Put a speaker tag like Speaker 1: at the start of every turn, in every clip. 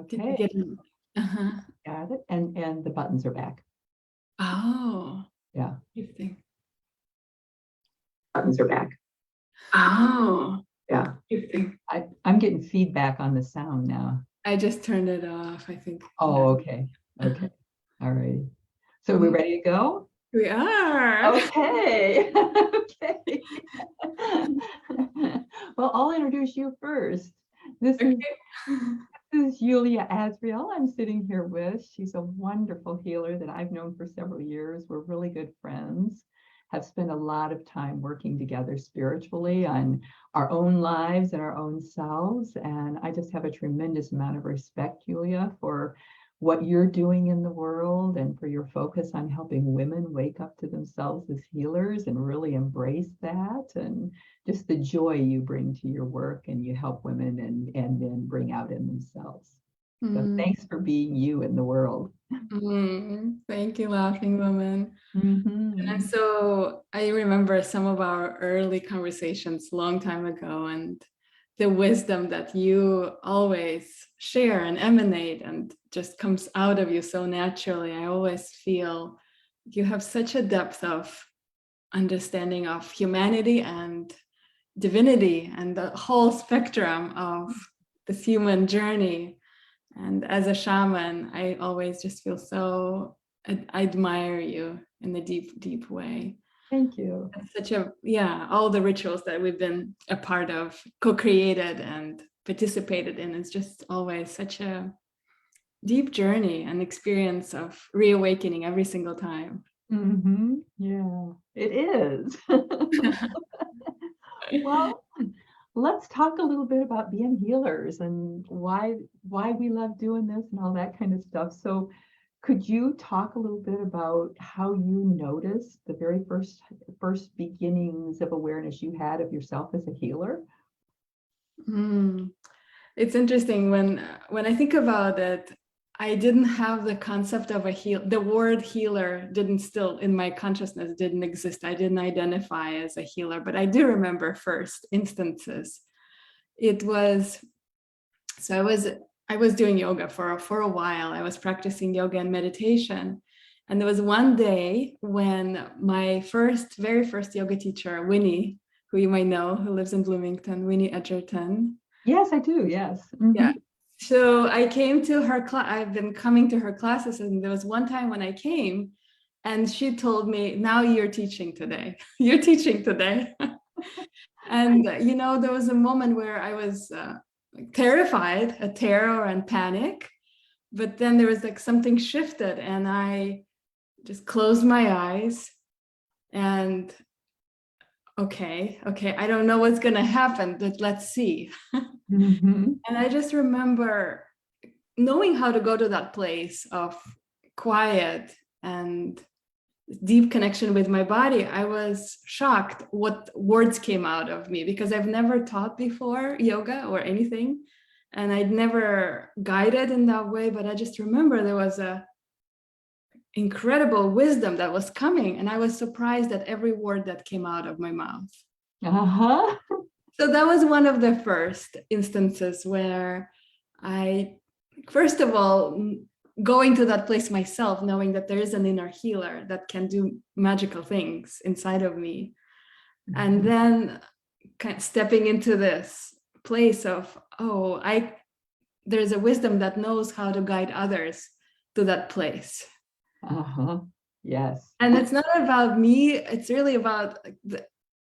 Speaker 1: Okay,
Speaker 2: Getting, uh-huh.
Speaker 1: got it. And the buttons are back.
Speaker 2: Oh,
Speaker 1: Yeah,
Speaker 2: interesting.
Speaker 1: buttons are back.
Speaker 2: Oh,
Speaker 1: Yeah,
Speaker 2: interesting.
Speaker 1: I'm getting feedback on the sound now.
Speaker 2: I just turned it off, I think. Yeah.
Speaker 1: Oh, okay.
Speaker 2: Uh-huh.
Speaker 1: Okay. All right. So we're
Speaker 2: Mm,
Speaker 1: ready to go?
Speaker 2: we are.
Speaker 1: Okay. Okay. Well, I'll introduce you first. This
Speaker 2: Okay.
Speaker 1: is This is Yulia Azriel I'm sitting here with. She's a wonderful healer that I've known for several years. We're really good friends, have spent a lot of time working together spiritually on our own lives and our own selves. And I just have a tremendous amount of respect, Yulia, for what you're doing in the world and for your focus on helping women wake up to themselves as healers and really embrace that. And just the joy you bring to your work and you help women and men bring out in themselves. So
Speaker 2: Mm,
Speaker 1: thanks for being you in the world.
Speaker 2: thank you, Laughing Woman. And
Speaker 1: Mhm.
Speaker 2: so I remember some of our early conversations long time ago, and the wisdom that you always share and emanate and just comes out of you so naturally. I always feel you have such a depth of understanding of humanity and divinity and the whole spectrum of this human journey. And as a shaman, I always just feel so, I admire you in a deep, deep way.
Speaker 1: Thank you.
Speaker 2: It's such a, yeah, all the rituals that we've been a part of, co-created and participated in, it's just always such a deep journey and experience of reawakening every single time.
Speaker 1: Yeah, it is. Well, let's talk a little bit about being healers and why we love doing this and all that kind of stuff. So could you talk a little bit about how you noticed the very first beginnings of awareness you had of yourself as a healer?
Speaker 2: Mm. It's interesting when I think about it, I didn't have the concept of a heal. The word healer didn't still in my consciousness didn't exist. I didn't identify as a healer, but I do remember first instances. It was so I was doing yoga for a while. I was practicing yoga and meditation. And there was one day when my very first yoga teacher, Winnie, who you might know, who lives in Bloomington, Winnie Edgerton.
Speaker 1: Yes, I do. Yes.
Speaker 2: Yeah. So I came to her class. I've been coming to her classes, and there was one time when I came, and she told me, "Now you're teaching today. You're teaching today." And there was a moment where I was terrified, a terror and panic, but then there was like something shifted, and I just closed my eyes and okay, I don't know what's gonna happen, but let's see.
Speaker 1: Mhm.
Speaker 2: And I just remember knowing how to go to that place of quiet and deep connection with my body. I was shocked what words came out of me because I've never taught before yoga or anything, and I'd never guided in that way. But I just remember there was a incredible wisdom that was coming, and I was surprised at every word that came out of my mouth.
Speaker 1: Uh-huh.
Speaker 2: So that was one of the first instances where I, first of all, going to that place myself, knowing that there is an inner healer that can do magical things inside of me. And then kind of stepping into this place of, oh, there's a wisdom that knows how to guide others to that place.
Speaker 1: Uh-huh. Yes.
Speaker 2: And it's not about me, it's really about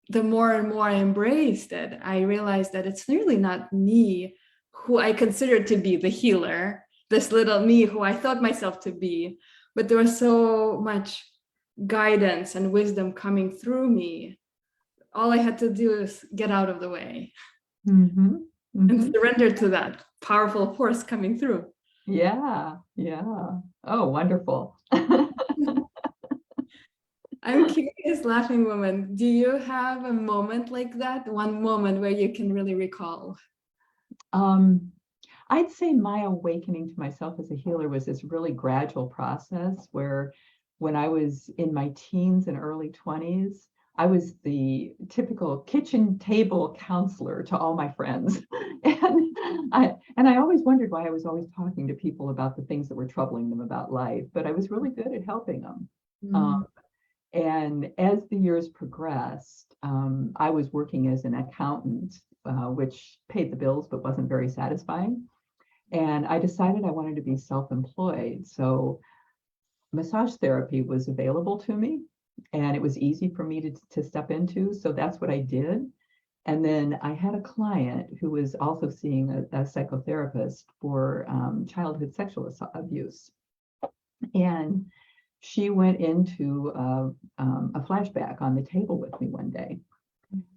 Speaker 2: the more and more I embraced it, I realized that it's really not me who I considered to be the healer, this little me who I thought myself to be, but there was so much guidance and wisdom coming through me. All I had to do is get out of the way
Speaker 1: Mm-hmm.
Speaker 2: and
Speaker 1: Mm-hmm.
Speaker 2: surrender to that powerful force coming through.
Speaker 1: Yeah. Yeah. Oh, wonderful.
Speaker 2: I'm curious, Laughing Woman, do you have a moment like that? One moment where you can really recall?
Speaker 1: Um, I'd say my awakening to myself as a healer was this really gradual process where when I was in my teens and early 20s, I was the typical kitchen table counselor to all my friends. And I always wondered why I was always talking to people about the things that were troubling them about life, but I was really good at helping them.
Speaker 2: Mm.
Speaker 1: And as the years progressed, I was working as an accountant, which paid the bills but wasn't very satisfying. And I decided I wanted to be self-employed. So massage therapy was available to me, and it was easy for me to step into. So that's what I did. And then I had a client who was also seeing a psychotherapist for childhood sexual abuse. And she went into a flashback on the table with me one day.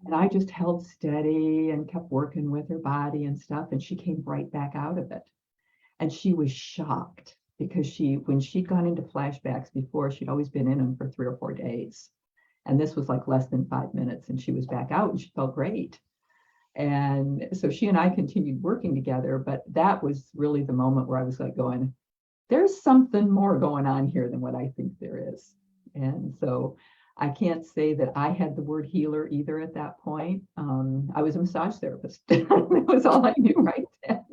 Speaker 1: And I just held steady and kept working with her body and stuff. And she came right back out of it. And she was shocked because when she'd gone into flashbacks before, she'd always been in them for 3 or 4 days. And this was like less than 5 minutes, and she was back out and she felt great. And so she and I continued working together, but that was really the moment where I was like going, there's something more going on here than what I think there is. And so I can't say that I had the word healer either at that point. I was a massage therapist. That was all I knew right then.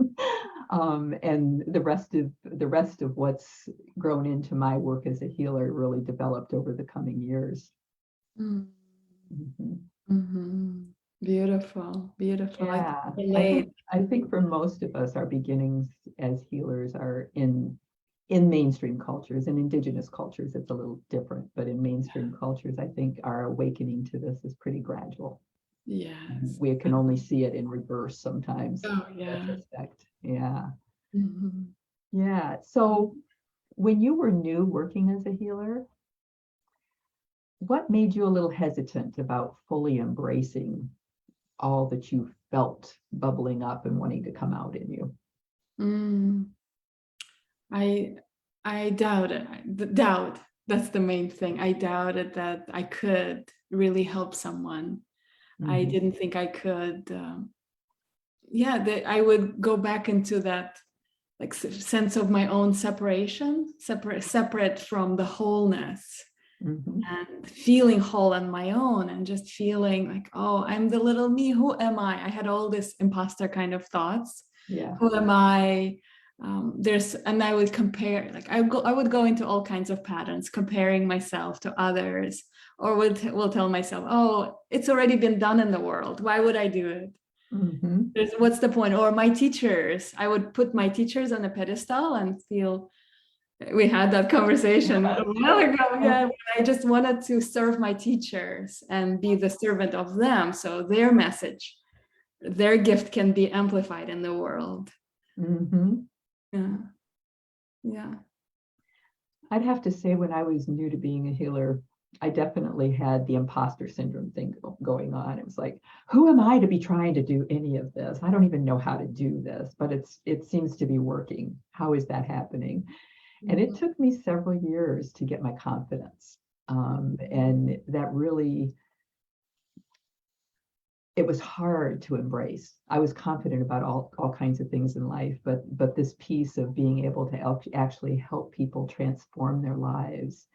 Speaker 1: And the rest of what's grown into my work as a healer really developed over the coming years.
Speaker 2: Mm.
Speaker 1: Mhm.
Speaker 2: Mm-hmm. Beautiful, beautiful.
Speaker 1: Yeah,
Speaker 2: I can relate.
Speaker 1: I think for most of us, our beginnings as healers are in mainstream cultures. and indigenous cultures. It's a little different, but in mainstream cultures, I think our awakening to this is pretty gradual.
Speaker 2: Yes.
Speaker 1: We can only see it in reverse sometimes.
Speaker 2: Oh,
Speaker 1: In
Speaker 2: yeah.
Speaker 1: retrospect. Yeah.
Speaker 2: Mm-hmm.
Speaker 1: Yeah. So when you were new working as a healer, what made you a little hesitant about fully embracing all that you felt bubbling up and wanting to come out in you?
Speaker 2: Mm. I doubted. Doubt. That's the main thing. I doubted that I could really help someone. I
Speaker 1: Mhm.
Speaker 2: didn't think I could. Yeah, that I would go back into that like sense of my own separation, separate from the wholeness,
Speaker 1: Mhm.
Speaker 2: and feeling whole on my own, and just feeling like, oh, I'm the little me. Who am I? I had all this imposter kind of thoughts.
Speaker 1: Yeah.
Speaker 2: Who am I? And I would compare, like I would go into all kinds of patterns, comparing myself to others, or will tell myself, oh, it's already been done in the world. Why would I do it?
Speaker 1: Mhm.
Speaker 2: What's the point? Or my teachers, I would put my teachers on a pedestal and feel, we had that conversation a while ago. Yeah, I just wanted to serve my teachers and be the servant of them, so their message, their gift can be amplified in the world.
Speaker 1: Mhm.
Speaker 2: Yeah. Yeah.
Speaker 1: I'd have to say when I was new to being a healer, I definitely had the imposter syndrome thing going on. It was like, who am I to be trying to do any of this? I don't even know how to do this, but it seems to be working. How is that happening? And it took me several years to get my confidence. And that really, it was hard to embrace. I was confident about all kinds of things in life, but this piece of being able to actually help people transform their lives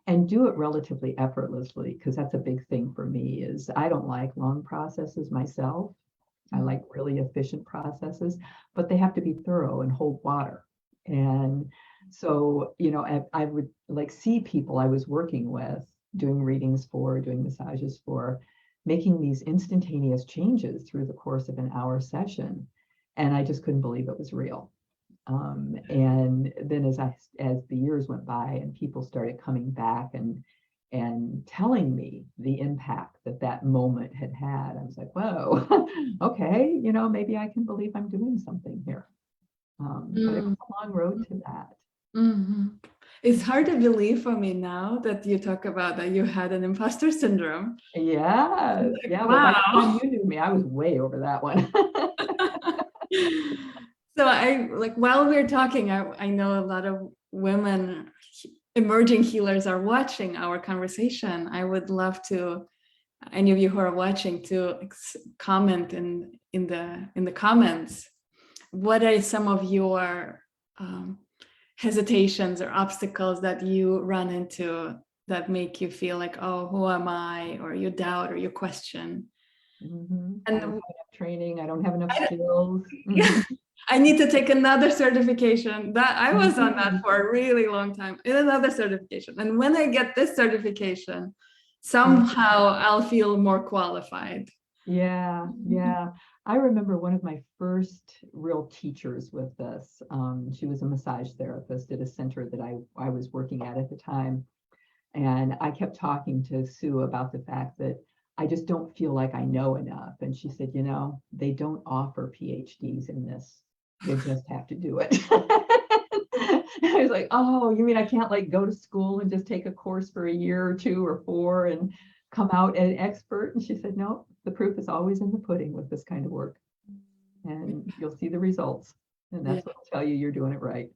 Speaker 1: and do it relatively effortlessly, because that's a big thing for me. Is I don't like long processes myself. I like really efficient processes, but they have to be thorough and hold water. And so, I would like see people I was working with, doing readings for, doing massages for, making these instantaneous changes through the course of an hour session. And I just couldn't believe it was real. And then as the years went by and people started coming back and telling me the impact that moment had had, I was like, whoa, okay, maybe I can believe I'm doing something here. But it was a long road to that.
Speaker 2: Mm-hmm. It's hard to believe for me now that you talk about that you had an imposter syndrome.
Speaker 1: Yeah,
Speaker 2: Like,
Speaker 1: yeah. Well, by the
Speaker 2: wow.
Speaker 1: time you knew me, I was way over that one.
Speaker 2: So I like, while we're talking, I know a lot of women, emerging healers, are watching our conversation. I would love to, any of you who are watching, to comment in the comments. What are some of your hesitations or obstacles that you run into that make you feel like, oh, who am I? Or you doubt or you question?
Speaker 1: I don't have
Speaker 2: And
Speaker 1: enough training. I don't have enough
Speaker 2: I,
Speaker 1: skills.
Speaker 2: yeah, I need to take another certification. That I was on that
Speaker 1: Mhm.
Speaker 2: for a really long time in another certification. And when I get this certification,
Speaker 1: Mhm.
Speaker 2: somehow I'll feel more qualified.
Speaker 1: Yeah, yeah. I remember one of my first real teachers with this. She was a massage therapist at a center that I was working at the time. And I kept talking to Sue about the fact that I just don't feel like I know enough. And she said, they don't offer PhDs in this. You just have to do it. I was like, oh, you mean I can't like go to school and just take a course for a year or two or four and come out an expert? And she said, no, the proof is always in the pudding with this kind of work. And you'll see the results. And
Speaker 2: Yeah,
Speaker 1: that's what will tell you you're doing it right.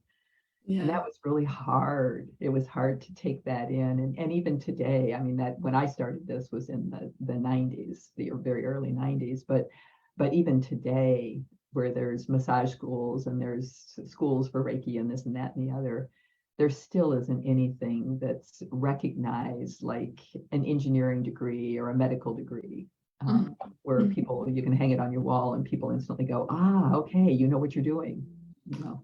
Speaker 1: And
Speaker 2: yeah.
Speaker 1: that was really hard. It was hard to take that in. And even today, I mean, that when I started this was in the 90s, the very early 90s. But even today, where there's massage schools and there's schools for Reiki and this and that and the other, there still isn't anything that's recognized like an engineering degree or a medical degree.
Speaker 2: Mhm.
Speaker 1: Where people, you can hang it on your wall and people instantly go, okay, you know what you're doing, you know.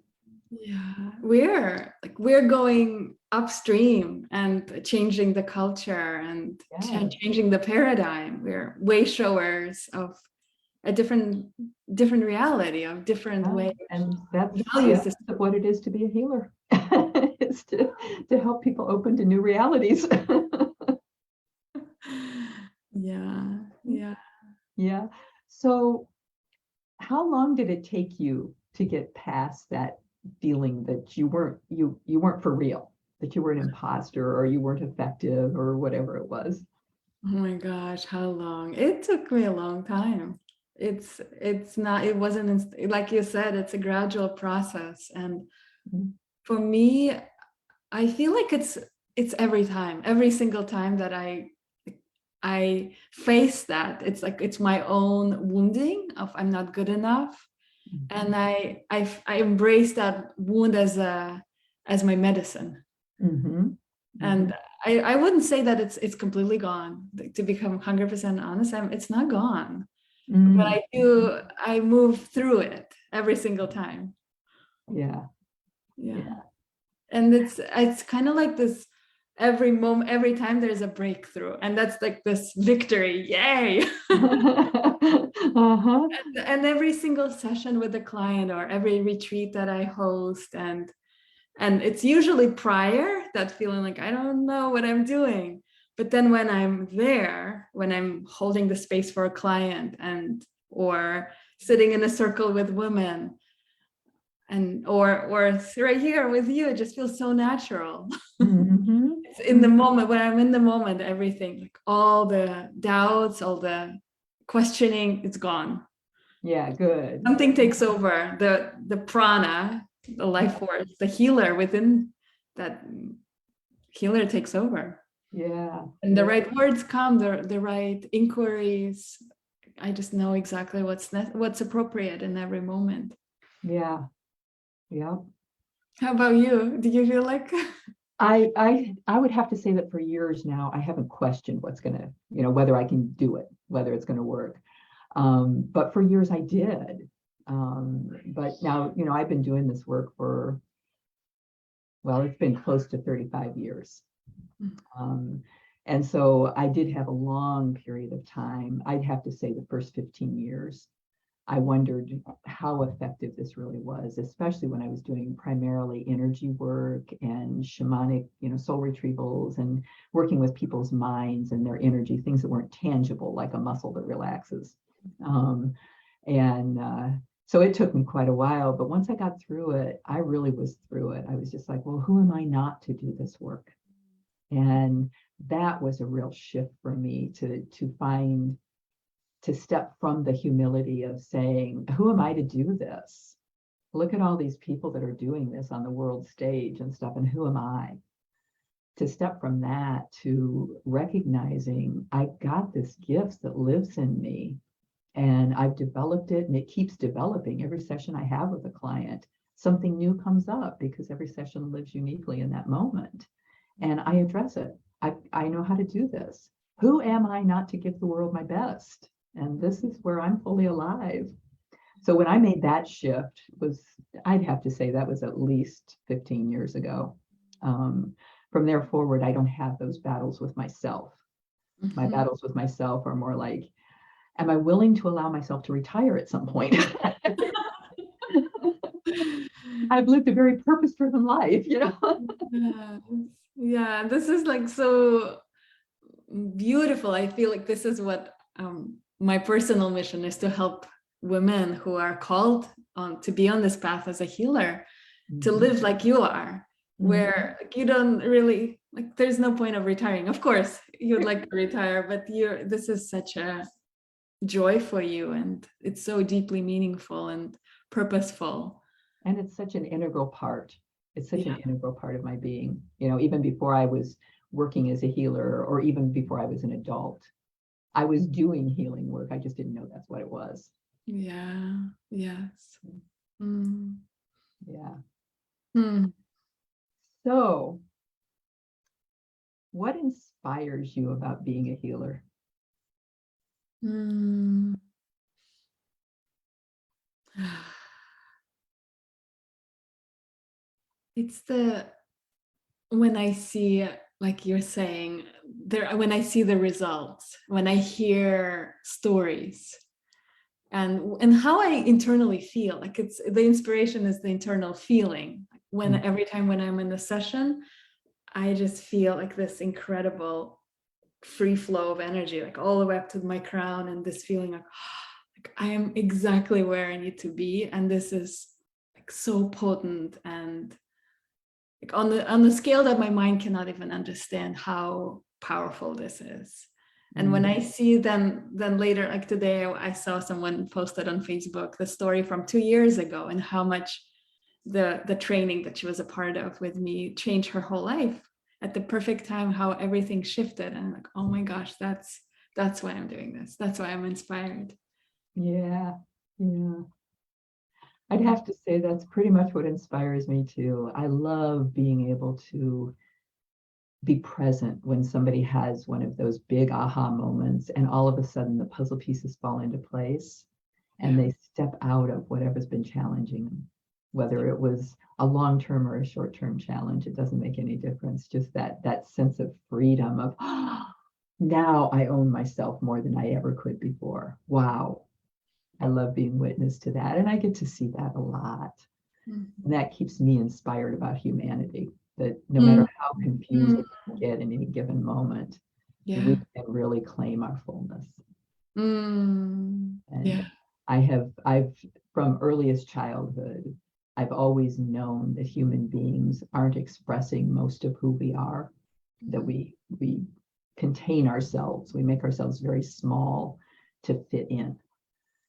Speaker 2: Yeah, we're going upstream and changing the culture and
Speaker 1: Yeah.
Speaker 2: changing the paradigm. We're way showers of a different reality, of different
Speaker 1: Yeah,
Speaker 2: way
Speaker 1: and that's the
Speaker 2: value
Speaker 1: essence
Speaker 2: system.
Speaker 1: of what it is to be a healer. It's to help people open to new realities.
Speaker 2: Yeah, yeah.
Speaker 1: Yeah. So how long did it take you to get past that feeling that you weren't for real, that you were an imposter or you weren't effective or whatever it was?
Speaker 2: Oh my gosh, how long? It took me a long time. It's not, it wasn't like you said, it's a gradual process. And
Speaker 1: Mhm.
Speaker 2: for me, I feel like it's every time, every single time that I face that. It's like it's my own wounding of I'm not good enough. And I embrace that wound as my medicine.
Speaker 1: Mhm.
Speaker 2: And
Speaker 1: Mhm.
Speaker 2: I wouldn't say that it's completely gone. To become 100% honest, it's not gone. But
Speaker 1: Mhm.
Speaker 2: I move through it every single time.
Speaker 1: Yeah.
Speaker 2: Yeah.
Speaker 1: Yeah.
Speaker 2: And it's kind of like this every moment, every time there's a breakthrough. And that's like this victory. Yay.
Speaker 1: Uh-huh.
Speaker 2: And every single session with the client or every retreat that I host, and it's usually prior that feeling like I don't know what I'm doing. But then when I'm there, when I'm holding the space for a client and or sitting in a circle with women and or right here with you, it just feels so natural.
Speaker 1: Mhm.
Speaker 2: It's in the moment. When I'm in the moment, everything, like all the doubts, all the questioning, it's gone.
Speaker 1: Yeah, good.
Speaker 2: Something takes over, the prana, the life force, the healer within that healer takes over.
Speaker 1: Yeah,
Speaker 2: And the
Speaker 1: yeah,
Speaker 2: right words come, the right inquiries. I just know exactly what's appropriate in every moment.
Speaker 1: yeah, yeah.
Speaker 2: How about you? Do you feel like
Speaker 1: I would have to say that for years now, I haven't questioned what's gonna, whether I can do it, whether it's gonna work. But for years I did. But now, I've been doing this work for, well, it's been close to 35 years. Um, and so I did have a long period of time. I'd have to say the first 15 years I wondered how effective this really was, especially when I was doing primarily energy work and shamanic, soul retrievals and working with people's minds and their energy, things that weren't tangible, like a muscle that relaxes. Um, and so it took me quite a while, but once I got through it, I really was through it. I was just like, well, who am I not to do this work? And that was a real shift for me to step from the humility of saying, who am I to do this? Look at all these people that are doing this on the world stage and stuff, and who am I? To step from that to recognizing I got this gift that lives in me and I've developed it and it keeps developing. Every session I have with a client, something new comes up because every session lives uniquely in that moment. And I address it. I know how to do this. Who am I not to give the world my best? And this is where I'm fully alive. So when I made that shift I'd have to say that was at least 15 years ago. From there forward, I don't have those battles with myself. My
Speaker 2: Mhm.
Speaker 1: battles with myself are more like, am I willing to allow myself to retire at some point? I've lived a very purpose-driven life, you know?
Speaker 2: Yes. Yeah, this is like so beautiful. I feel like this is what my personal mission is, to help women who are called on to be on this path as a healer, to live like you are,
Speaker 1: Mhm.
Speaker 2: where you don't really like, there's no point of retiring. Of course, you'd like to retire, but this is such a joy for you, and it's so deeply meaningful and purposeful.
Speaker 1: And it's such an integral part. It's such an
Speaker 2: Yeah.
Speaker 1: integral part of my being. You know, even before I was working as a healer, or even before I was an adult, I was doing healing work. I just didn't know that's what it was.
Speaker 2: Yeah. Yes. Mm.
Speaker 1: Yeah.
Speaker 2: Hmm.
Speaker 1: So, what inspires you about being a healer?
Speaker 2: Hmm. It's when I see, like you're saying, when I see the results, when I hear stories, and how I internally feel. Like, it's the inspiration is the internal feeling. When
Speaker 1: Mm.
Speaker 2: every time when I'm in the session, I just feel like this incredible free flow of energy, like all the way up to my crown, and this feeling like I am exactly where I need to be, and this is like so potent, and like on the scale that my mind cannot even understand how powerful this is. And when
Speaker 1: Mm.
Speaker 2: I see then later, like today, I saw someone posted on Facebook the story from 2 years ago, and how much the training that she was a part of with me changed her whole life at the perfect time, how everything shifted. And I'm like, oh my gosh, that's why I'm doing this. That's why I'm inspired.
Speaker 1: Yeah. Yeah. I'd have to say that's pretty much what inspires me too. I love being able to be present when somebody has one of those big aha moments and all of a sudden the puzzle pieces fall into place and
Speaker 2: Yeah.
Speaker 1: they step out of whatever's been challenging them, whether it was a long-term or a short-term challenge. It doesn't make any difference. Just that sense of freedom of, oh, now I own myself more than I ever could before. Wow. I love being witness to that, and I get to see that a lot. And that keeps me inspired about humanity, that no matter how confused
Speaker 2: Mhm.
Speaker 1: we get in any given moment, we
Speaker 2: Yeah.
Speaker 1: can really claim our fullness. And
Speaker 2: Yeah.
Speaker 1: I've from earliest childhood, I've always known that human beings aren't expressing most of who we are, that we contain ourselves, we make ourselves very small to fit in.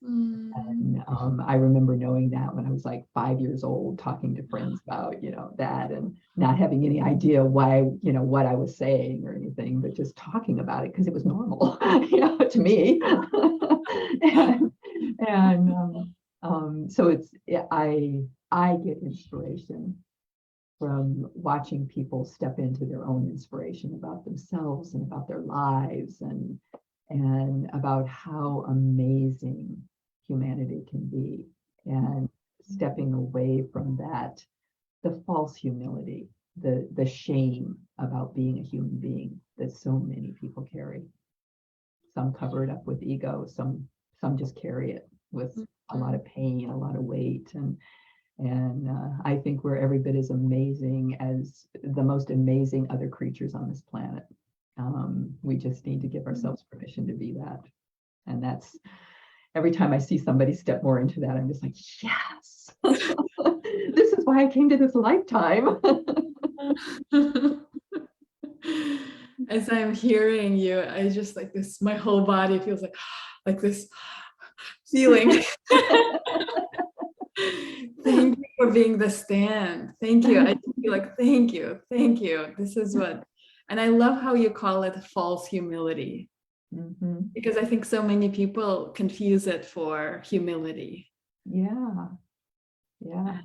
Speaker 2: Mm.
Speaker 1: And I remember knowing that when I was like 5 years old, talking to friends about, that, and not having any idea why, what I was saying or anything, but just talking about it because it was normal, to me. and so I get inspiration from watching people step into their own inspiration about themselves and about their lives, and about how amazing humanity can be, and stepping away from that, the false humility, the shame about being a human being that so many people carry. Some cover it up with ego, some just carry it with a lot of pain, a lot of weight, and I think we're every bit as amazing as the most amazing other creatures on this planet. We just need to give ourselves permission to be that. And that's every time I see somebody step more into that, I'm just like, yes, this is why I came to this lifetime.
Speaker 2: As I'm hearing you, I just like this, my whole body feels like this feeling. Thank you for being the stand. Thank you. I feel like, thank you. Thank you. This is what, and I love how you call it false humility,
Speaker 1: Mhm.
Speaker 2: because I think so many people confuse it for humility.
Speaker 1: Yeah, yeah,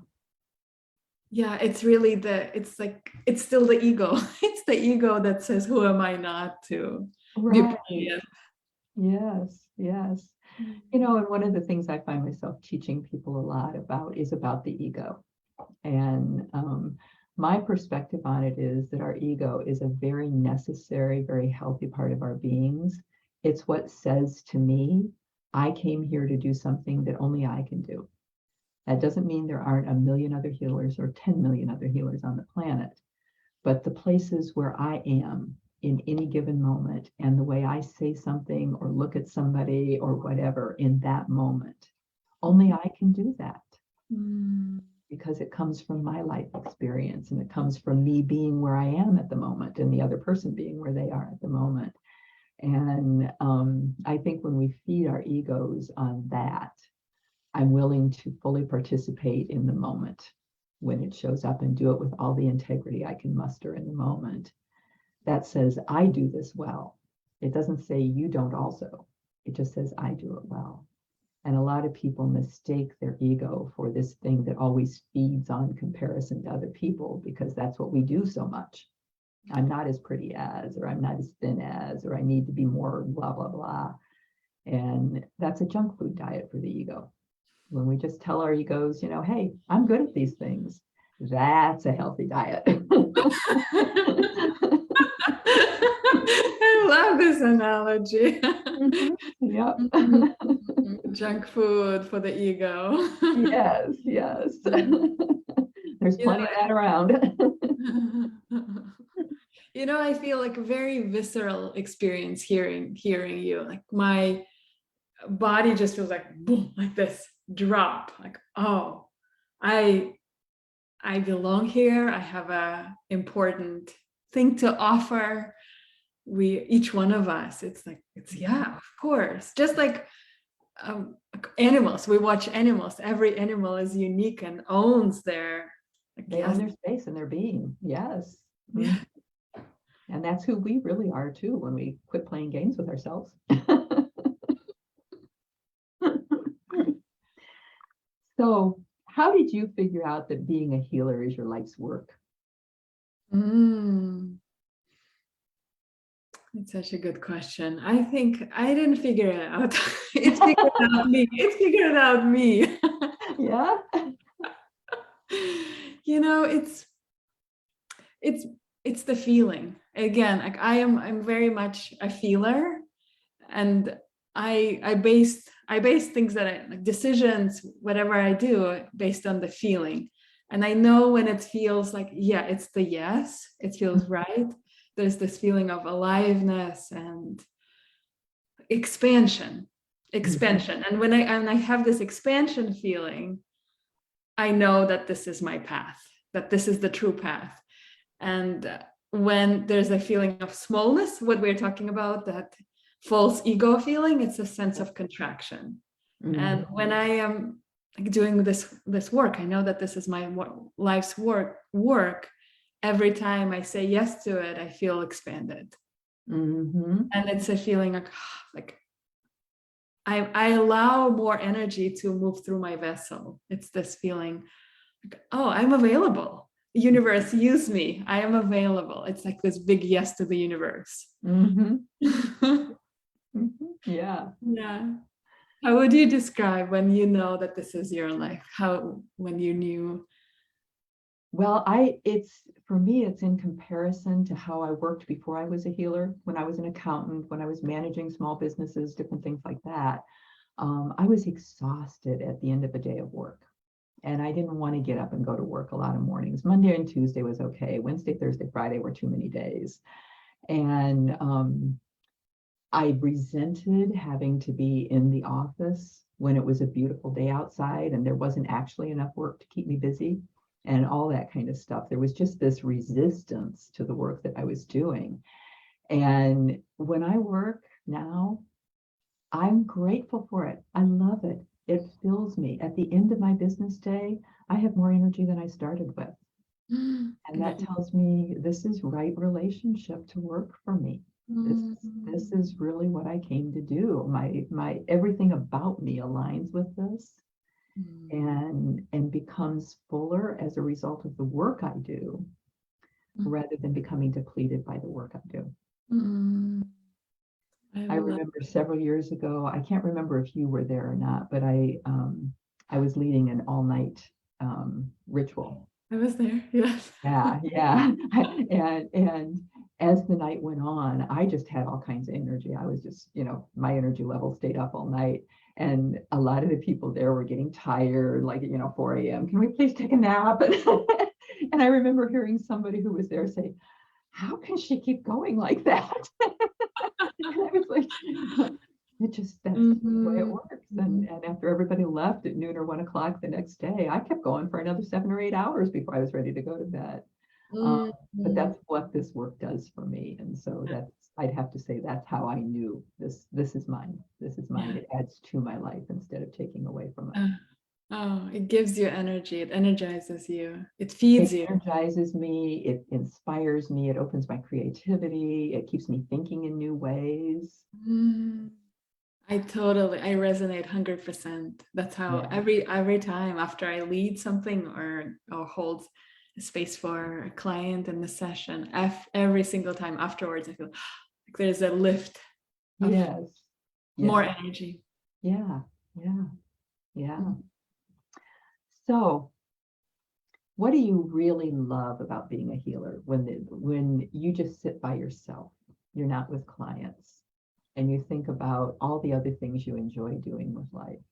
Speaker 2: Yeah, it's really it's like, it's still the ego. It's the ego that says, who am I not to be
Speaker 1: right.
Speaker 2: brilliant?
Speaker 1: Yes. Yes. You know, and one of the things I find myself teaching people a lot about is about the ego. And my perspective on it is that our ego is a very necessary, very healthy part of our beings. It's what says to me, I came here to do something that only I can do. That doesn't mean there aren't a million other healers or 10 million other healers on the planet, but the places where I am in any given moment and the way I say something or look at somebody or whatever in that moment, only I can do that. Because it comes from my life experience and it comes from me being where I am at the moment and the other person being where they are at the moment. And I think when we feed our egos on that, I'm willing to fully participate in the moment when it shows up and do it with all the integrity I can muster in the moment. That says, I do this well. It doesn't say you don't also. It just says, I do it well. And a lot of people mistake their ego for this thing that always feeds on comparison to other people because that's what we do so much. I'm not as pretty as, or I'm not as thin as, or I need to be more blah, blah, blah. And that's a junk food diet for the ego. When we just tell our egos, you know, hey, I'm good at these things, that's a healthy diet.
Speaker 2: I love this analogy.
Speaker 1: Yep.
Speaker 2: Junk food for the ego.
Speaker 1: Yes, yes. There's plenty of that around.
Speaker 2: You know, I feel like a very visceral experience hearing you. Like my body just feels like boom, like this drop. Like, oh, I belong here. I have a important thing to offer. Each one of us, it's yeah, of course. Just like animals, we watch animals. Every animal is unique and owns their
Speaker 1: they own their space and their being. Yes.
Speaker 2: Yeah.
Speaker 1: And that's who we really are too when we quit playing games with ourselves. So how did you figure out that being a healer is your life's work?
Speaker 2: It's such a good question. I think I didn't figure it out. It figured out me. It figured out me.
Speaker 1: Yeah.
Speaker 2: You know, it's the feeling. Again, like I'm very much a feeler, and I base things that like decisions, whatever I do, based on the feeling. And I know when it feels like, yeah, it's the yes, it feels right. There's this feeling of aliveness and expansion. And when I have this expansion feeling, I know that this is my path, that this is the true path. And when there's a feeling of smallness, what we're talking about, that false ego feeling, it's a sense of contraction. And when I am doing this work, I know that this is my life's work. Every time I say yes to it, I feel expanded. And it's a feeling like I allow more energy to move through my vessel. It's this feeling like, oh, I'm available. Universe, use me. I am available. It's like this big yes to the universe.
Speaker 1: Yeah.
Speaker 2: Yeah. How would you describe when you know that this is your life? When you knew?
Speaker 1: Well, for me, it's in comparison to how I worked before I was a healer, when I was an accountant, when I was managing small businesses, different things like that. I was exhausted at the end of a day of work. And I didn't want to get up and go to work a lot of mornings. Monday and Tuesday was okay. Wednesday, Thursday, Friday were too many days. And I resented having to be in the office when it was a beautiful day outside and there wasn't actually enough work to keep me busy and all that kind of stuff. There was just this resistance to the work that I was doing. And when I work now, I'm grateful for it. I love it. It fills me. At the end of my business day, I have more energy than I started with. And that tells me this is right relationship to work for me. This is really what I came to do. My everything about me aligns with this and becomes fuller as a result of the work I do, rather than becoming depleted by the work I do.
Speaker 2: I
Speaker 1: I
Speaker 2: love.
Speaker 1: remember several years ago, I can't remember if you were there or not, but I was leading an all-night ritual.
Speaker 2: I was there. Yes.
Speaker 1: Yeah, yeah. And as the night went on, I just had all kinds of energy. I was just, my energy level stayed up all night. And a lot of the people there were getting tired, like, 4 a.m. Can we please take a nap? And I remember hearing somebody who was there say, how can she keep going like that? And I was like, that's the way it
Speaker 2: Mhm.
Speaker 1: works. And after everybody left at noon or 1 o'clock the next day, I kept going for another 7 or 8 hours before I was ready to go to bed. Um, but
Speaker 2: Mhm.
Speaker 1: that's what this work does for me. And so I'd have to say that's how I knew this is mine. This is mine.
Speaker 2: Yeah.
Speaker 1: It adds to my life instead of taking away from it.
Speaker 2: Uh, oh, it gives you energy. It energizes you. It feeds
Speaker 1: It
Speaker 2: you.
Speaker 1: energizes me, it inspires me, it opens my creativity, it keeps me thinking in new ways.
Speaker 2: Mm. I resonate 100%. That's how
Speaker 1: Yeah.
Speaker 2: every time after I lead something or hold a space for a client in the session, every single time afterwards, I feel like there's a lift of
Speaker 1: Yes.
Speaker 2: more
Speaker 1: Yeah.
Speaker 2: energy.
Speaker 1: Yeah. Yeah. Yeah.
Speaker 2: Mm.
Speaker 1: So, what do you really love about being a healer when you just sit by yourself, you're not with clients, and you think about all the other things you enjoy doing with life?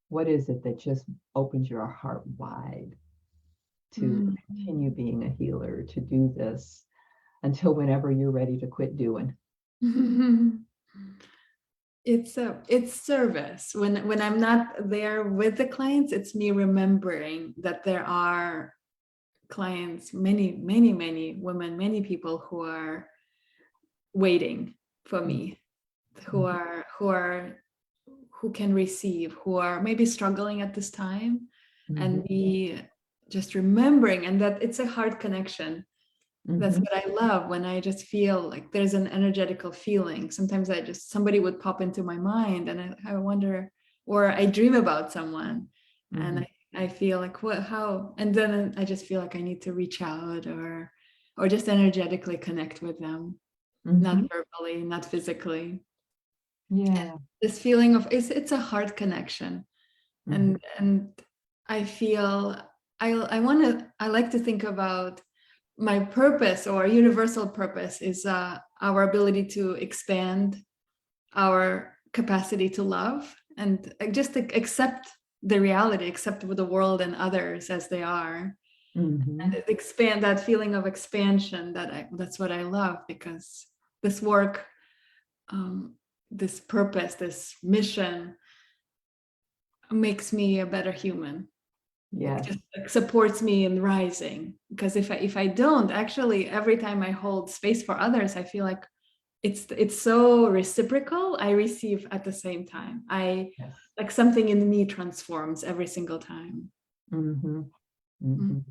Speaker 1: What is it that just opens your heart wide to
Speaker 2: Mm.
Speaker 1: continue being a healer, to do this until whenever you're ready to quit doing?
Speaker 2: It's service. When I'm not there with the clients, it's me remembering that there are clients, many women, many people who are waiting for me, who
Speaker 1: Mhm.
Speaker 2: are who are who can receive, who are maybe struggling at this time, and
Speaker 1: Mhm.
Speaker 2: me just remembering, and that it's a hard connection. That's
Speaker 1: Mhm.
Speaker 2: what I love, when I just feel like there's an energetical feeling. Sometimes somebody would pop into my mind, and I wonder, or I dream about someone, and
Speaker 1: Mhm.
Speaker 2: I feel like how, and then I just feel like I need to reach out, or just energetically connect with them, not
Speaker 1: Mhm.
Speaker 2: verbally, not physically. And
Speaker 1: Yeah.
Speaker 2: this feeling of it's a heart connection,
Speaker 1: Mhm.
Speaker 2: and I feel I like to think about my purpose, or universal purpose, is our ability to expand our capacity to love, and just to accept the reality, accept the world and others as they are,
Speaker 1: Mhm.
Speaker 2: and expand that feeling of expansion. That's what I love, because this work, um, this purpose, this mission makes me a better human. Like,
Speaker 1: Yes.
Speaker 2: just like supports me in rising, because if I don't, actually, every time I hold space for others, I feel like it's so reciprocal. I receive at the same time. I
Speaker 1: Yes.
Speaker 2: like something in me transforms every single time.
Speaker 1: Mhm.
Speaker 2: Mm.
Speaker 1: Mhm.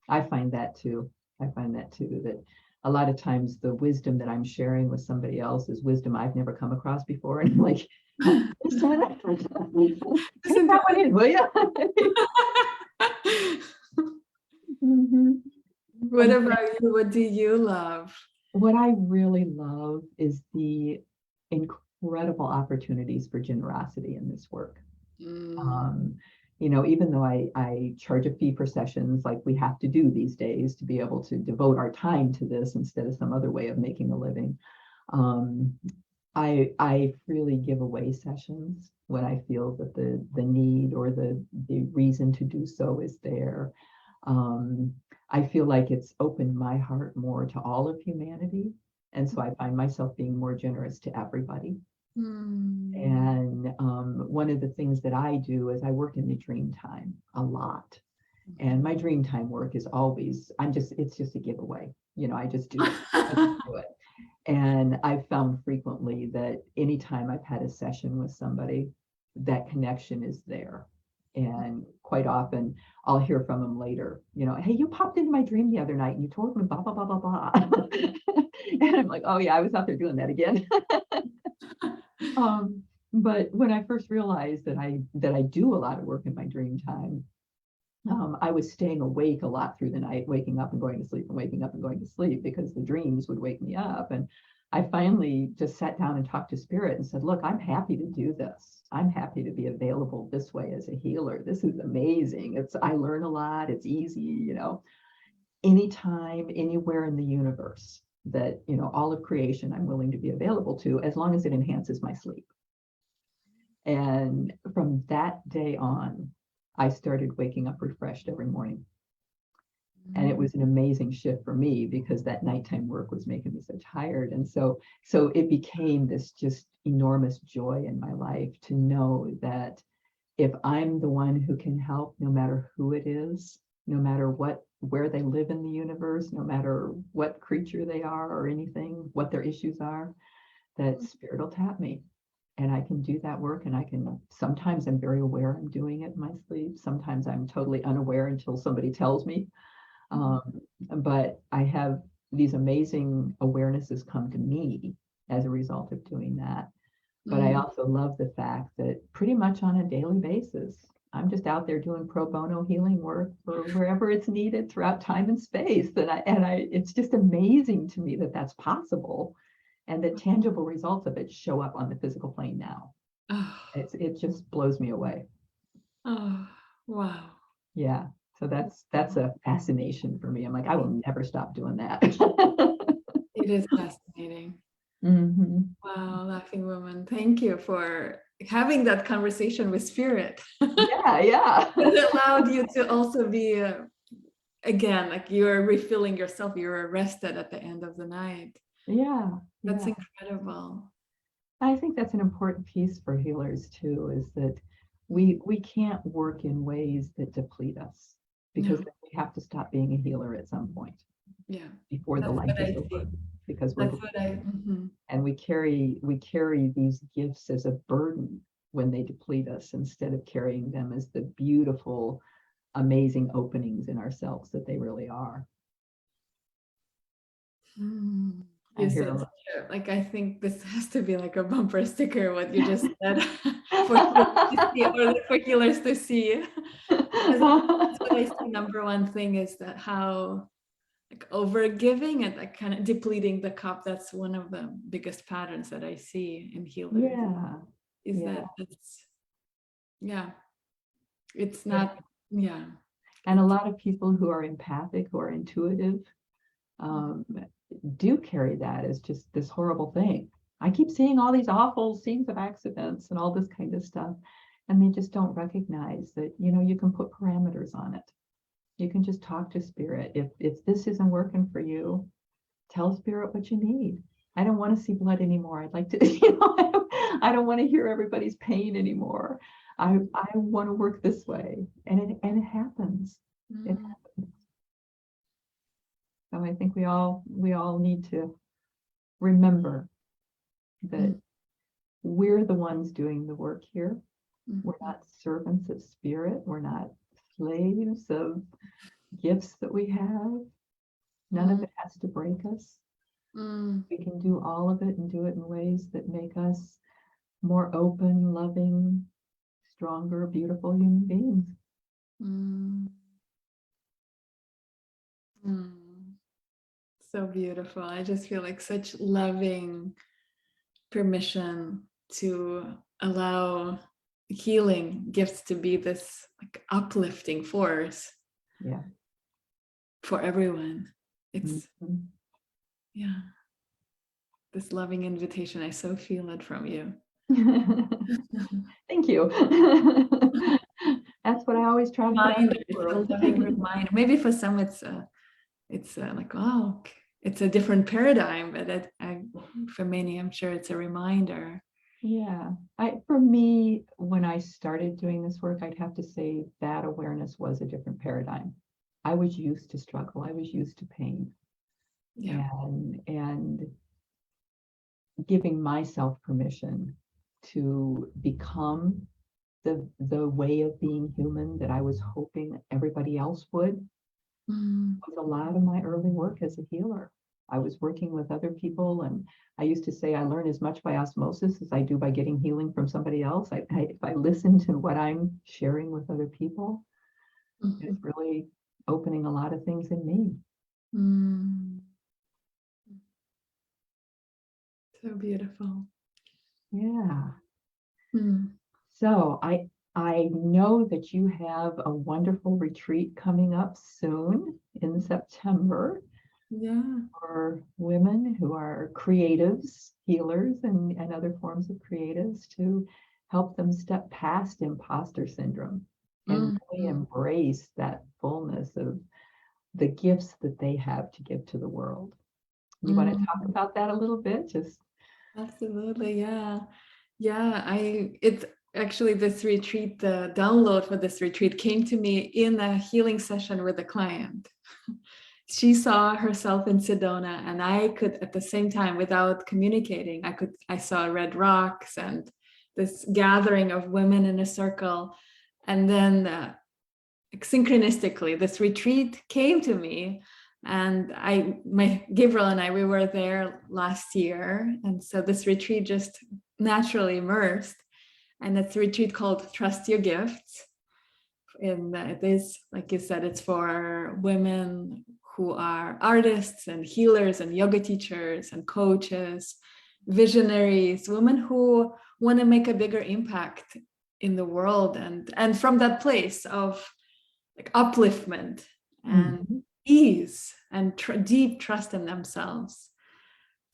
Speaker 1: I find that too. I find that too, that a lot of times the wisdom that I'm sharing with somebody else is wisdom I've never come across before. And I'm like, listen, take
Speaker 2: Isn't
Speaker 1: that one in, will you?
Speaker 2: it?
Speaker 1: Mhm.
Speaker 2: What about you? What do you love?
Speaker 1: What I really love is the incredible opportunities for generosity in this work.
Speaker 2: Mm.
Speaker 1: Um, even though I charge a fee for sessions like we have to do these days to be able to devote our time to this instead of some other way of making a living, um, I freely give away sessions when I feel that the need or the reason to do so is there. Um, I feel like it's opened my heart more to all of humanity. And so I find myself being more generous to everybody.
Speaker 2: Mm.
Speaker 1: And one of the things that I do is I work in the dream time a lot. And my dream time work is always, it's just a giveaway. I just do it. I just do it. And I've found frequently that anytime I've had a session with somebody, that connection is there. And quite often I'll hear from them later, hey, you popped into my dream the other night and you told me blah, blah, blah, blah, blah. And I'm like, oh yeah, I was out there doing that again. Um, but when I first realized that I do a lot of work in my dream time, I was staying awake a lot through the night, waking up and going to sleep and waking up and going to sleep because the dreams would wake me up. And I finally just sat down and talked to spirit and said, look, I'm happy to do this. I'm happy to be available this way as a healer. This is amazing. I learn a lot. It's easy, anytime, anywhere in the universe that, all of creation I'm willing to be available to, as long as it enhances my sleep. And from that day on, I started waking up refreshed every morning. And it was an amazing shift for me because that nighttime work was making me so tired. And so it became this just enormous joy in my life to know that if I'm the one who can help, no matter who it is, no matter where they live in the universe, no matter what creature they are or anything, what their issues are, that spirit will tap me. And I can do that work, and sometimes I'm very aware I'm doing it in my sleep. Sometimes I'm totally unaware until somebody tells me. But I have these amazing awarenesses come to me as a result of doing that. But I also love the fact that pretty much on a daily basis, I'm just out there doing pro bono healing work for wherever it's needed throughout time and space. It's just amazing to me that that's possible, and the tangible results of it show up on the physical plane now. It just blows me away.
Speaker 2: Oh, wow.
Speaker 1: Yeah. So that's a fascination for me. I'm like, I will never stop doing that.
Speaker 2: It is fascinating. Wow, Laughing Woman. Thank you for having that conversation with spirit.
Speaker 1: Yeah.
Speaker 2: It allowed you to also be, again, like you're refilling yourself, you're rested at the end of the night.
Speaker 1: Yeah.
Speaker 2: That's incredible.
Speaker 1: I think that's an important piece for healers too, is that we can't work in ways that deplete us, because we have to stop being a healer at some point.
Speaker 2: Yeah.
Speaker 1: Before the life is over, because we're and we carry these gifts as a burden when they deplete us, instead of carrying them as the beautiful, amazing openings in ourselves that they really are.
Speaker 2: You said, like, I think this has to be like a bumper sticker, what you just said, for healers to see. That's what I see. Number one thing is that how like over giving and like kind of depleting the cup. That's one of the biggest patterns that I see in healers. That it's not.
Speaker 1: And a lot of people who are empathic, who are intuitive, do carry that as just this horrible thing. I keep seeing all these awful scenes of accidents and all this kind of stuff, and they just don't recognize that, you can put parameters on it. You can just talk to spirit. If this isn't working for you, tell spirit what you need. I don't want to see blood anymore. I'd like to, I don't want to hear everybody's pain anymore. I want to work this way. And it happens. It happens. So I think we all need to remember that we're the ones doing the work here. We're not servants of spirit. We're not slaves of gifts that we have. None of it has to break us. We can do all of it and do it in ways that make us more open, loving, stronger, beautiful human beings.
Speaker 2: So beautiful. I just feel like such loving permission to allow healing gifts to be this like uplifting force for everyone. It's this loving invitation. I so feel it from you.
Speaker 1: Thank you. That's what I always try to
Speaker 2: find. It's a loving reminder. Maybe for some it's like, oh, it's a different paradigm, but for many, I'm sure it's a reminder.
Speaker 1: Yeah, for me, when I started doing this work, I'd have to say that awareness was a different paradigm. I was used to struggle. I was used to pain. And giving myself permission to become the way of being human that I was hoping everybody else would was a lot of my early work as a healer. I was working with other people, and I used to say I learn as much by osmosis as I do by getting healing from somebody else. If I listen to what I'm sharing with other people, it's really opening a lot of things in me.
Speaker 2: So beautiful.
Speaker 1: Yeah.
Speaker 2: Mm.
Speaker 1: So I know that you have a wonderful retreat coming up soon in September
Speaker 2: Yeah.
Speaker 1: for women who are creatives, healers, and other forms of creatives to help them step past imposter syndrome and really
Speaker 2: Mhm.
Speaker 1: embrace that fullness of the gifts that they have to give to the world. You want to talk
Speaker 2: Mhm.
Speaker 1: about that a little bit? Just
Speaker 2: Absolutely. Yeah. Yeah. It's actually this retreat, the download for this retreat came to me in a healing session with a client. She saw herself in Sedona, and I could at the same time, without communicating, I saw red rocks and this gathering of women in a circle. And then synchronistically, this retreat came to me, and my Gabriel and I, we were there last year, and so this retreat just naturally immersed. And it's a retreat called Trust Your Gifts. And it is, like you said, it's for women who are artists and healers and yoga teachers and coaches, visionaries, women who want to make a bigger impact in the world, and from that place of like upliftment and
Speaker 1: Mhm.
Speaker 2: ease and deep trust in themselves.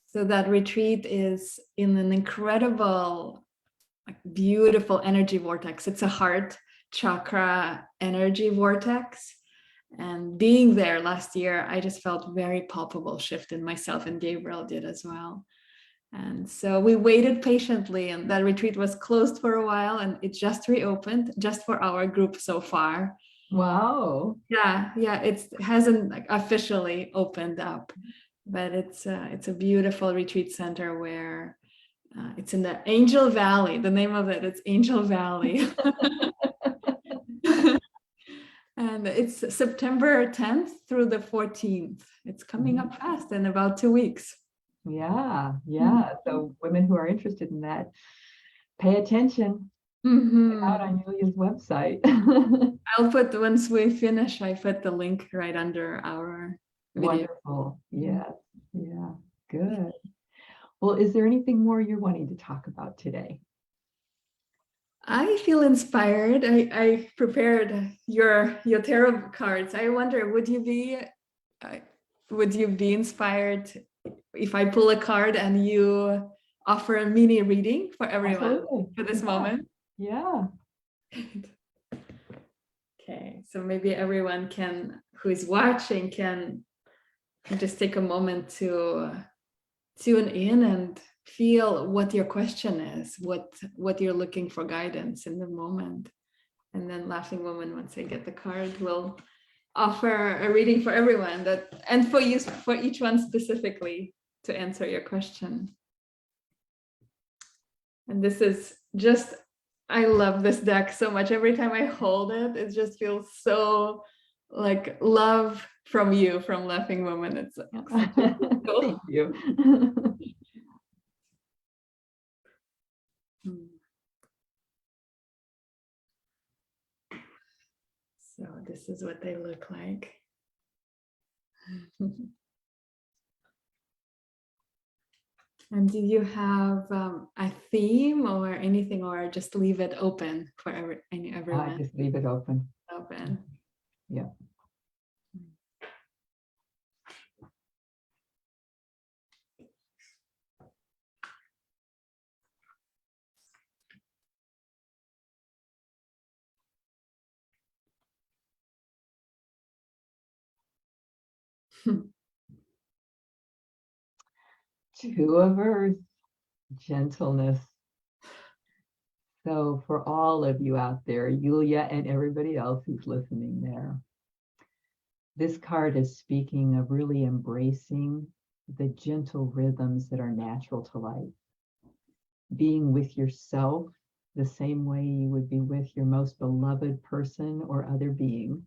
Speaker 2: So that retreat is in an incredible, like, beautiful energy vortex. It's a heart chakra energy vortex. And being there last year, I just felt very palpable shift in myself, and Gabriel did as well. And so we waited patiently, and that retreat was closed for a while, and it just reopened just for our group so far.
Speaker 1: Wow.
Speaker 2: Yeah, it hasn't like officially opened up, but it's a beautiful retreat center where it's in the Angel Valley. The name of it, it's Angel Valley. And it's September 10th through the 14th. It's coming up fast in about 2 weeks.
Speaker 1: Yeah,
Speaker 2: Mhm.
Speaker 1: yeah. So women who are interested in that, pay attention out
Speaker 2: Mhm.
Speaker 1: on Yulia's website.
Speaker 2: I'll put, once we finish, I put the link right under our video.
Speaker 1: Wonderful. Yes. Yeah. Good. Well, is there anything more you're wanting to talk about today?
Speaker 2: I feel inspired. I prepared your tarot cards. I wonder, uh, would you be inspired if I pull a card and you offer a mini reading for everyone
Speaker 1: Absolutely.
Speaker 2: for this
Speaker 1: Yeah.
Speaker 2: moment?
Speaker 1: Yeah.
Speaker 2: Okay, so maybe everyone who is watching can just take a moment to tune in and feel what your question is, what you're looking for guidance in the moment. And then Laughing Woman, once I get the card, will offer a reading for everyone, and for each one specifically to answer your question. And this is just, I love this deck so much. Every time I hold it, it just feels so like love from you, from Laughing Woman. It's like such a beautiful.
Speaker 1: Thank you.
Speaker 2: So this is what they look like. And do you have a theme or anything, or just leave it open for everyone?
Speaker 1: Just leave it open.
Speaker 2: Open.
Speaker 1: Yeah. Two of Earth, gentleness. So for all of you out there, Yulia and everybody else who's listening there, this card is speaking of really embracing the gentle rhythms that are natural to life. Being with yourself the same way you would be with your most beloved person or other being.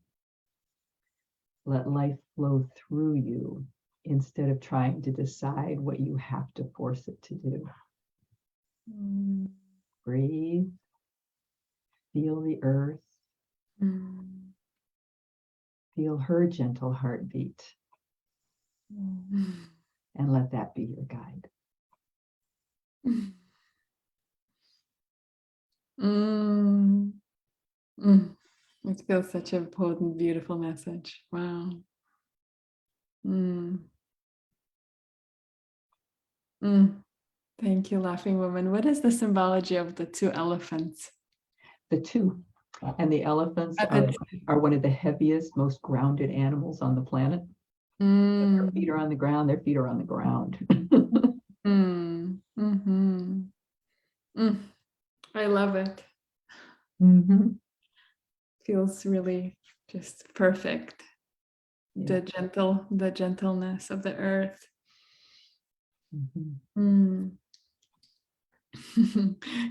Speaker 1: Let life flow through you instead of trying to decide what you have to force it to do. Breathe, feel the earth, feel her gentle heartbeat, and let that be your guide.
Speaker 2: Mm. Mm. It feels such a potent, beautiful message. Wow. Mm. Mm. Thank you, Laughing Woman. What is the symbology of the two elephants?
Speaker 1: The two. And the elephants
Speaker 2: At the
Speaker 1: are one of the heaviest, most grounded animals on the planet. Their feet
Speaker 2: Mm.
Speaker 1: are on the ground, their feet are on the ground.
Speaker 2: Mm. Mhm. Mm. I love it.
Speaker 1: Mhm.
Speaker 2: Feels really just perfect.
Speaker 1: Yeah.
Speaker 2: The gentleness of the earth.
Speaker 1: Mhm.
Speaker 2: Mm.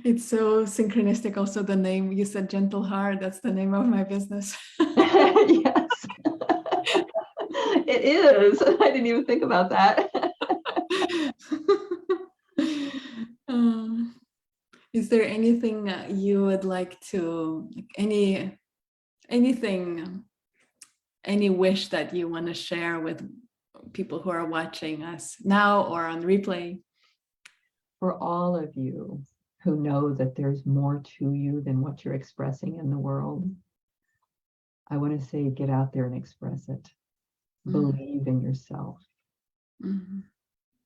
Speaker 2: It's so synchronistic. Also, the name you said, Gentle Heart, that's the name of my business.
Speaker 1: Yes. It is. I didn't even think about that.
Speaker 2: Um, is there anything you would like to, like anything, any wish that you want to share with people who are watching us now or on replay?
Speaker 1: For all of you who know that there's more to you than what you're expressing in the world, I want to say get out there and express it. Believe in yourself.
Speaker 2: Mhm.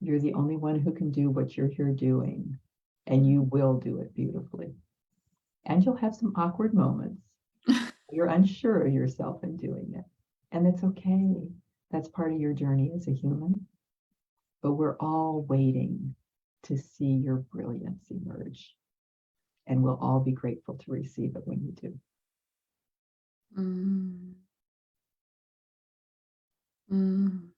Speaker 1: You're the only one who can do what you're here doing, and you will do it beautifully. And you'll have some awkward moments. You're unsure of yourself in doing it. And it's okay. That's part of your journey as a human. But we're all waiting to see your brilliance emerge. And we'll all be grateful to receive it when you do.
Speaker 2: Mm. Mm.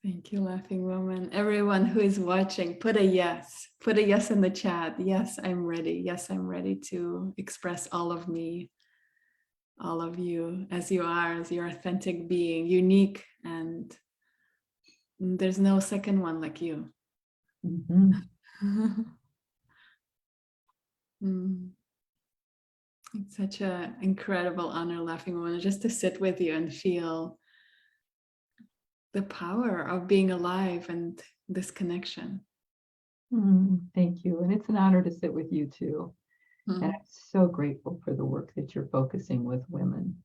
Speaker 2: Thank you, Laughing Woman. Everyone who is watching, put a yes. Put a yes in the chat. Yes, I'm ready. Yes, I'm ready to express all of me, all of you as you are, as your authentic being, unique, and there's no second one like you.
Speaker 1: Mhm.
Speaker 2: Mm. It's such an incredible honor, Laughing Woman, just to sit with you and feel the power of being alive and this connection.
Speaker 1: Thank you. And it's an honor to sit with you too. And
Speaker 2: Mm.
Speaker 1: I'm so grateful for the work that you're focusing with women.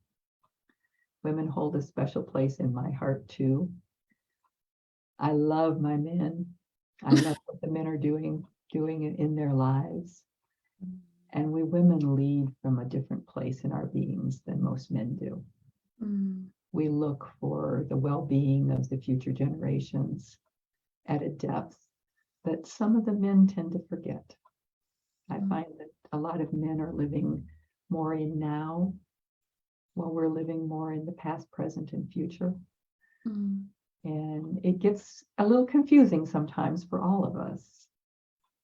Speaker 1: Women hold a special place in my heart too. I love my men. I love what the men are doing it in their lives. And we women lead from a different place in our beings than most men do.
Speaker 2: Mm.
Speaker 1: We look for the well-being of the future generations at a depth that some of the men tend to forget. I find that a lot of men are living more in now, while we're living more in the past, present, and future.
Speaker 2: Mm.
Speaker 1: And it gets a little confusing sometimes for all of us.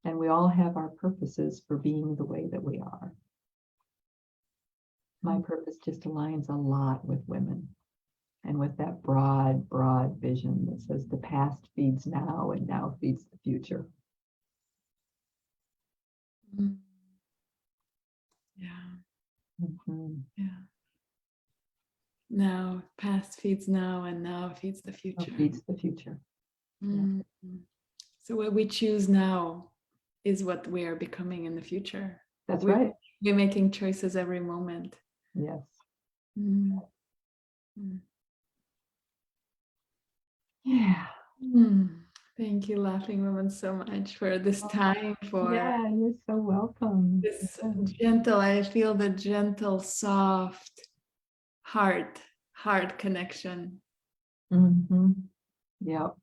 Speaker 1: And we all have our purposes for being the way that we are. My purpose just aligns a lot with women and with that broad, broad vision that says the past feeds now and now feeds the future.
Speaker 2: Mm. Yeah.
Speaker 1: Mhm.
Speaker 2: Yeah. Now, past feeds now, and now feeds the
Speaker 1: Now
Speaker 2: future.
Speaker 1: feeds the future.
Speaker 2: Mm. So what we choose now is what we are becoming in the future.
Speaker 1: That's right.
Speaker 2: We're making choices every moment.
Speaker 1: Yes.
Speaker 2: Mm. Mm.
Speaker 1: Yeah.
Speaker 2: Mm. Thank you, Laughing Woman, so much for this time, for
Speaker 1: Yeah, you're so welcome.
Speaker 2: this
Speaker 1: Yeah.
Speaker 2: gentle, I feel the gentle, soft heart connection.
Speaker 1: Yep.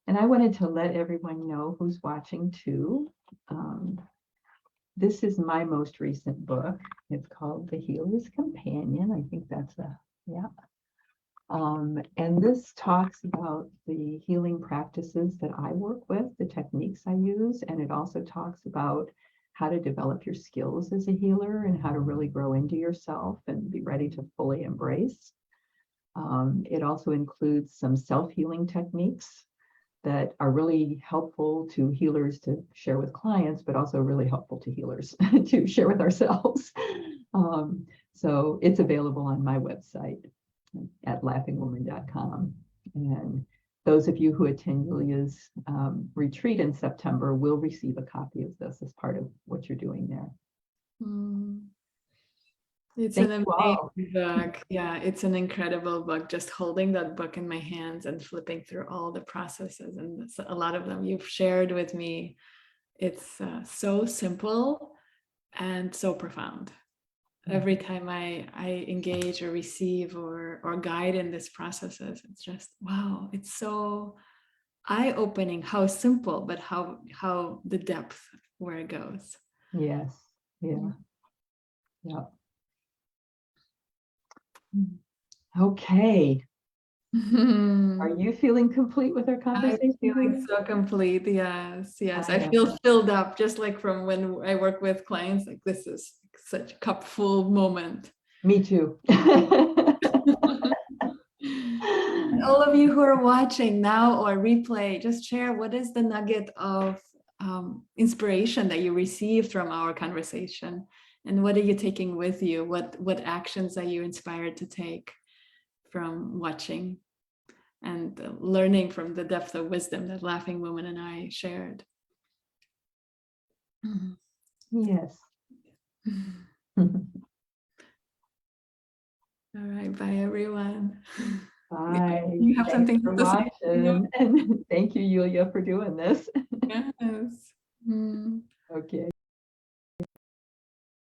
Speaker 1: And I wanted to let everyone know who's watching too. This is my most recent book. It's called The Healer's Companion. I think that's yeah. And this talks about the healing practices that I work with, the techniques I use, and it also talks about how to develop your skills as a healer and how to really grow into yourself and be ready to fully embrace. It also includes some self-healing techniques that are really helpful to healers to share with clients, but also really helpful to healers to share with ourselves. So it's available on my website at laughingwoman.com. And those of you who attend Yulia's retreat in September will receive a copy of this as part of what you're doing there.
Speaker 2: It's
Speaker 1: Thank
Speaker 2: an
Speaker 1: you all.
Speaker 2: amazing book. Yeah, it's an incredible book. Just holding that book in my hands and flipping through all the processes, and a lot of them you've shared with me. It's so simple and so profound. Every time I engage or receive or guide in these processes, it's just, wow, it's so eye-opening how simple, but how the depth where it goes.
Speaker 1: Yes. Yeah. Yeah. Okay. Are you feeling complete with our
Speaker 2: I'm
Speaker 1: conversation?
Speaker 2: feeling so complete. Yes, yes.
Speaker 1: I
Speaker 2: I
Speaker 1: am.
Speaker 2: feel filled up, just like from when I work with clients. Like, this is such a cup full moment.
Speaker 1: Me too.
Speaker 2: All of you who are watching now or replay, just share what is the nugget of inspiration that you received from our conversation, and what are you taking with you? What actions are you inspired to take from watching and learning from the depth of wisdom that Laughing Woman and I shared?
Speaker 1: Yes.
Speaker 2: All right, bye everyone.
Speaker 1: Bye.
Speaker 2: You have
Speaker 1: Thanks
Speaker 2: something
Speaker 1: for
Speaker 2: to say?
Speaker 1: watching. And thank you, Yulia, for doing this.
Speaker 2: Yes.
Speaker 1: Okay.